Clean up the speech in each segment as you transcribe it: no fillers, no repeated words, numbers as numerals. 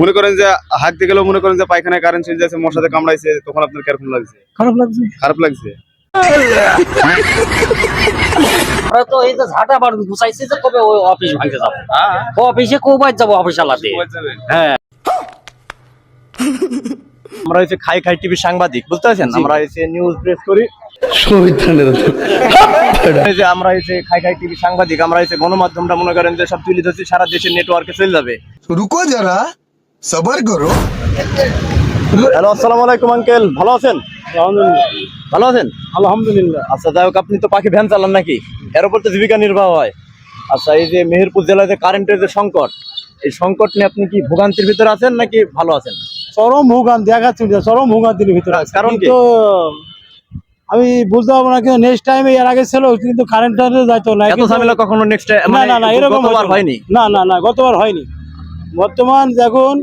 মনে করেন যে হাঁটতে গেলেও মনে করেন যে পায়খানায় কারেন্ট চলে যাচ্ছে, মশাতে কামড়াইছে, তখন আপনার কিরকম লাগছে? খারাপ লাগছে। খারাপ লাগছে। আমরা তো এই যে ঝাঁটা বার গুছাইছি যে কবে ওই অফিস ভাঙতে যাবো, অফিসে কবে যাবো, অফিস আলাদা। হ্যাঁ, আমরা হচ্ছে খাই খাই টিভি সাংবাদিক, বুঝতে পারছেন? আমরা হচ্ছে নিউজ প্রেস করি। এই যে আমরা হচ্ছে খাই খাই টিভি সাংবাদিক, আমরা হচ্ছে গণমাধ্যমটা মনে করেন যে সব তুলে ধরছি, সারা দেশের নেটওয়ার্কে চলে যাবে। रुको जरा सबर करो। হ্যালো, আসসালামু আলাইকুম আঙ্কেল, ভালো আছেন? ভালো আছেন? আলহামদুলিল্লাহ। আচ্ছা, যাই হোক, আপনি তো পাখি ভ্যান চালান নাকি? এর উপর তো জীবিকা নির্বাহ হয়। আচ্ছা, এই যে মেহেরপুর জেলায় যে কারেন্টের যে সংকট, এই সংকট নিয়ে আপনি কি ভোগান্তির ভিতরে আছেন নাকি ভালো আছেন? চরম ভোগান্তি, দেখাচ্ছি চরম ভোগান্তির ভিতরে আছে। কারণ কি? কিন্তু আমি বুঝতে পারবো না, কিন্তু নেক্সট টাইম এর আগে ছিল, কিন্তু কারেন্টটা যাইতো না। এত ঝামেলা কখনো নেক্সট না, এরকম হয়নি? না, গতবার হয়নি। বর্তমান যখন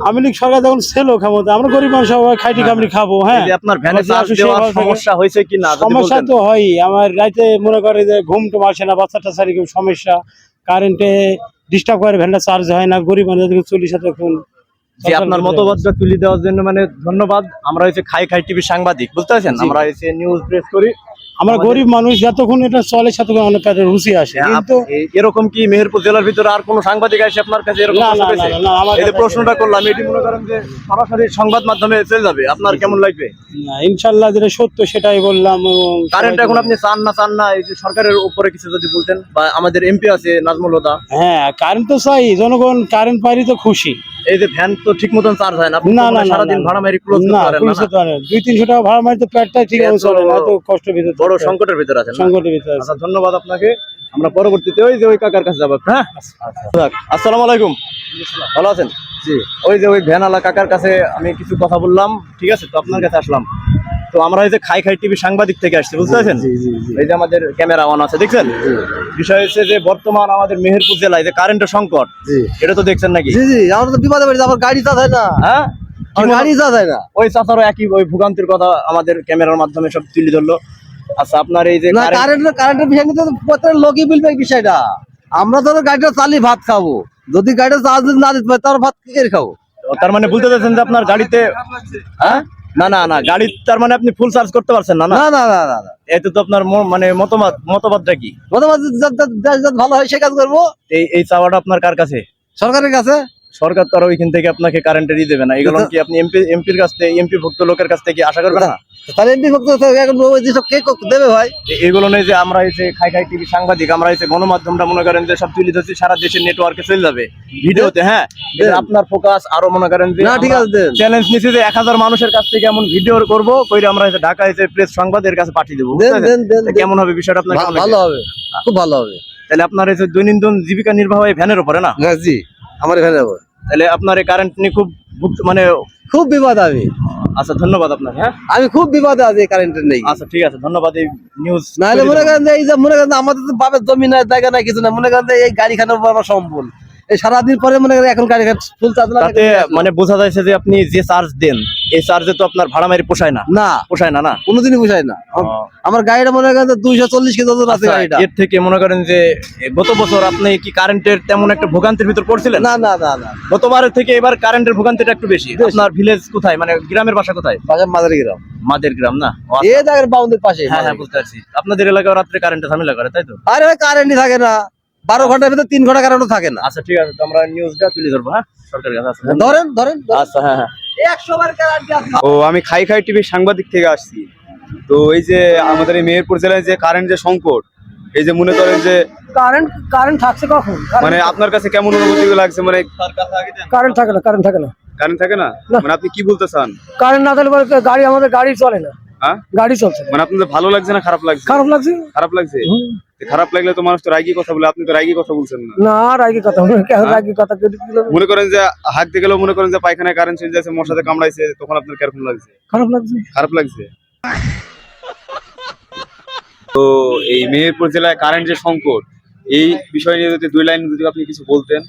আওয়ামী লীগ সরকার যখন ছিল ক্ষমতা, আমরা গরিব মানুষ সবাই খাইটি কামড়ি খাবো। হ্যাঁ, এই যে আপনার ভ্যানে চার্জ দেওয়ার সমস্যা হয়েছে কি না? সমস্যা তো হয়। আমার রাতে মনে করে যে ঘুম টুম আসে না, বাচ্চাটা সারি খুব সমস্যা, কারেন্টে ডিস্টার্ব করে, ভ্যানটা চার্জ হয় না, গরিব মানুষ 40 তখন। যে আপনার মতবাদটা তুলে দেওয়ার জন্য মানে ধন্যবাদ। আমরা হচ্ছে খাই খাই টিভি সাংবাদিক, বুঝতে পারছেন? আমরা হচ্ছে নিউজ প্রেস করি। আমরা গরিব মানুষ, যতক্ষণ এটা চলে ততক্ষণ অনেক কাজে রুচি আসে। কিন্তু এরকম কি মেহেরপুর জেলার ভিতরে আর কোন সাংবাদিক আসে আপনার কাছে এরকম না, প্রশ্ন না, করেছে? না, না, আমার এই যে কাছে প্রশ্নটা করলাম, এটি মনে করেন যে সরাসরি সংবাদ মাধ্যমে চলে যাবে, আপনার কেমন লাগবে? না, ইনশাল্লাহ যেটা সত্য সেটাই বললাম। কারেন্ট এখন আপনি চান না, এই যে সরকারের উপরে কিছু যদি বলতেন, বা আমাদের এমপি আছে নাজমুল হুদা। হ্যাঁ, কারেন্ট তো চাই, জনগণ কারেন্ট পাইলে তো খুশি। এই যে ভ্যান তো ঠিক মতন চার্জ হয় না, আপনি না, তো না, মানে সারাদিন না, ভাড়া মেরে ক্লোজ না, করতে পারেন না। 200-300 টাকা ভাড়া মারি তো পেটটাই ঠিক মতো চলে না, এত কষ্টের ভিতরে বড় সংকটের ভিতরে আছেন না? সংকটের ভিতরে আছে। আচ্ছা, ধন্যবাদ আপনাকে। আমরা পরবর্তীতে ওই যে ওই কাকার কাছে যাবো। হ্যাঁ, আসসালামু আলাইকুম, ভালো আছেন? জি, ওই যে ওই ভ্যানওয়ালা কাকার কাছে আমি কিছু কথা বললাম, ঠিক আছে? তো আপনার কাছে আসলাম। তো আমরা এই যে খাই খাই টিভি সাংবাদিক থেকে আসছি, বুঝতে পারছেন? এই যে আমাদের ক্যামেরা অন আছে, দেখছেন? বিষয় হচ্ছে যে বর্তমান আমাদের মেহেরপুর জেলায় যে কারেন্টের সংকট, এটা তো দেখছেন নাকি? জি জি, আমরা তো বিপদে পড়েছি, আমার গাড়ি চাষ হয় না। হ্যাঁ, আমার গাড়ি চাষ হয় না। ওই চাচারও একই ওই ভোগান্তির কথা আমাদের ক্যামেরার মাধ্যমে সব তুলে ধরলো। আচ্ছা, আপনার এই যে না, কারেন্টের বিষয় নিয়ে তো প্রত্যেক লোকই বলবে এই বিষয়টা। আমরা তো গাড়িটা চালিয়ে ভাত খাবো, যদি গাড়িটা চার্জ না দিতে পারে তার ভাত কি করে খাবো? তার মানে বলতে চাচ্ছেন যে আপনার গাড়িতে, হ্যাঁ, না গাড়ি, তার মানে আপনি ফুল চার্জ করতে পারছেন না? না না না না না, এতে তো আপনার মানে মতবাদটা কি? প্রথমত দেশ যত ভালো হয় সে কাজ করবো। এই চাওয়াটা আপনার কার কাছে? সরকারের কাছে। সরকার তো আর ওইখান থেকে আপনাকে কারেন্টের দেবে না, এগুলো কি আপনি এমপির কাছ থেকে, এমপি ভুক্ত লোকের কাছ থেকে আশা করবেন না? তাহলে এমপি ভক্ত এখন ওই যেসব কে দেবে ভাই? এগুলো নেই যে আমরা এসে খাই খাই টিভি সাংবাদিক, আমরা এসে গণমাধ্যমটা মনে করেন যে সব তুলে ধরছি, সারা দেশের নেটওয়ার্কে চলে যাবে ভিডিওতে। হ্যাঁ, এটা আপনার ফোকাস আরো মনে করেন যে না, ঠিক আছে, দেন। চ্যালেঞ্জ নিচ্ছে যে 1000 মানুষের কাছ থেকে এমন ভিডিও করবো, কইরে আমরা এসে ঢাকা এসে প্রেস সংবাদের কাছে পাঠিয়ে দেবো। দেন, দেন, দেন, তা কেমন হবে বিষয়টা আপনার? কেমন ভালো লাগবে? হবে, খুব ভালো হবে। তাহলে আপনার এই যে দৈনন্দিন জীবিকা নির্বাহ এই ভ্যানের উপরে না? হ্যাঁ জি, আমার এখানে যাবো। তাহলে আপনার এই কারেন্ট নিয়ে খুব মানে খুব বিপদ আমি। আচ্ছা, ধন্যবাদ আপনাকে। হ্যাঁ, আমি খুব বিপদে আছি এই কারেন্টের নেই। আচ্ছা, ঠিক আছে, ধন্যবাদ। এই নিউজ নাহলে মনে করেন যে এই যে মনে করেন আমাদের তো বাপের জমি নাই, জায়গা নাই, কিছু না, মনে করেন যে এই গাড়ি খানের উপর আমার সম্বল। এই সারাদিন পরে মনে করেন এখন গাড়ি ফুল চার্জ তাতে মানে বোঝা যাচ্ছে যে আপনি যে চার্জ দেন, এই চার্জে তো আপনার ভাড়া মারি পোষায় না। না, পোষায় না? কোনোদিনই বুঝায় না। আমার গাড়িটা মনে করেন যে 240 কেজি ওজন আছে আচ্ছা, গাড়িটা। এর থেকে মনে করেন যে গত বছর আপনি কি কারেন্টের তেমন একটা ভোগান্তির ভিতর পড়ছিলেন? না না না না, গতবারের থেকে এবার কারেন্টের ভোগান্তিটা একটু বেশি। আপনার ভিলেজ কোথায়, মানে গ্রামের বাসা কোথায়? বাজার মাদারি গ্রাম, মাদের গ্রাম না? ও আচ্ছা। এই জায়গার বাউন্ডের পাশে। হ্যাঁ, বুঝতে পারছি। আপনাদের এলাকায় রাত্রে কারেন্টে ঝামেলা করে, তাই তো? আরে ভাই, কারেন্টই থাকে না, 12 ঘন্টার ভিতরে 3 ঘন্টা কারেন্টও থাকে না। আচ্ছা, ঠিক আছে, তো আমরা নিউজটা তুলে ধরবো। হ্যাঁ, সরকারের কাছে আছে। ধরেন ধরেন, আচ্ছা, হ্যাঁ। 100 বার কারেন্ট আছে। ও, আমি খাই খাই টিভির সাংবাদিক থেকে আসছি। তো এই যে আমাদের এই মেহেরপুর জেলায় যে কারেন্ট যে সংকট, এই যে মনে করেন যে কারেন্ট থাকছে কখন? মানে আপনার কাছে কেমন অনুভূতি লাগছে? মানে কারেন্ট থাকে না। কারেন্ট থাকে না, মানে আপনি কি বলতে চান? কারেন্ট না থাকলে গাড়ি, আমাদের গাড়ি চলে না। হ্যাঁ, গাড়ি চলছে না। মানে আপনাদের ভালো লাগছে না খারাপ লাগছে? খারাপ লাগছে। খারাপ লাগছে। খারাপ লাগলে তো মানুষ তো রাগি কথা বলে, আপনি তো রাগি কথা বলছেন না। না, রাগি কথা রাগি কথা মনে করেন যে হাঁটতে গেলেও মনে করেন যে পায়খানায় কারেন্ট চলে যাচ্ছে, মশাতে কামড়াইছে, তখন আপনার কিরকম লাগছে? খারাপ লাগছে। খারাপ লাগছে। তো এই মেহেরপুর জেলায় কারেন্ট যে সংকট, এই বিষয় নিয়ে যদি 2 লাইন যদি আপনি কিছু বলতেন।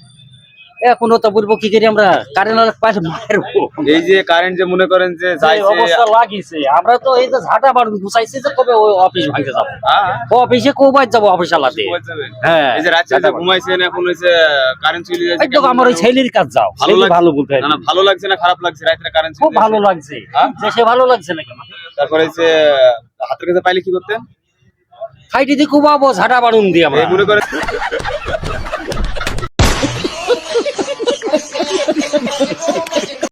এখনো তো বলবো কি করি আমরা কারেন্ট পাশে মারবো এই যে কারেন্ট যে মনে করেন যে যে যাইছে অবস্থা লাগিছে আমরা তো এই যে ঝাঁটা বাড়ুন গুছাইছি যে কবে ওই অফিস ভাঙতে যাবো হ্যাঁ, অফিসে কবে যাবো অফিস আলাদে ঘুমাতে যাবেন? হ্যাঁ এই যে রাত্রে যে ঘুমাইছেন এখন হইছে কারেন্ট চলে যাচ্ছে এই তো আমার ওই ছেলের কাজ যাও ভালো ছেলে লাগছে? ভালো বলতে হয় না না ভালো লাগছে না খারাপ লাগছে রাত্রে কারেন্ট খুব ভালো লাগছে হ্যাঁ? যে সে ভালো লাগছে না কেন তারপরে হইছে হাতের কাছে পাইলে কি করতেন খাইটি দিয়ে কুবাবো ঝাঁটা বাড়ুন দিয়ে আমরা এই মনে করেন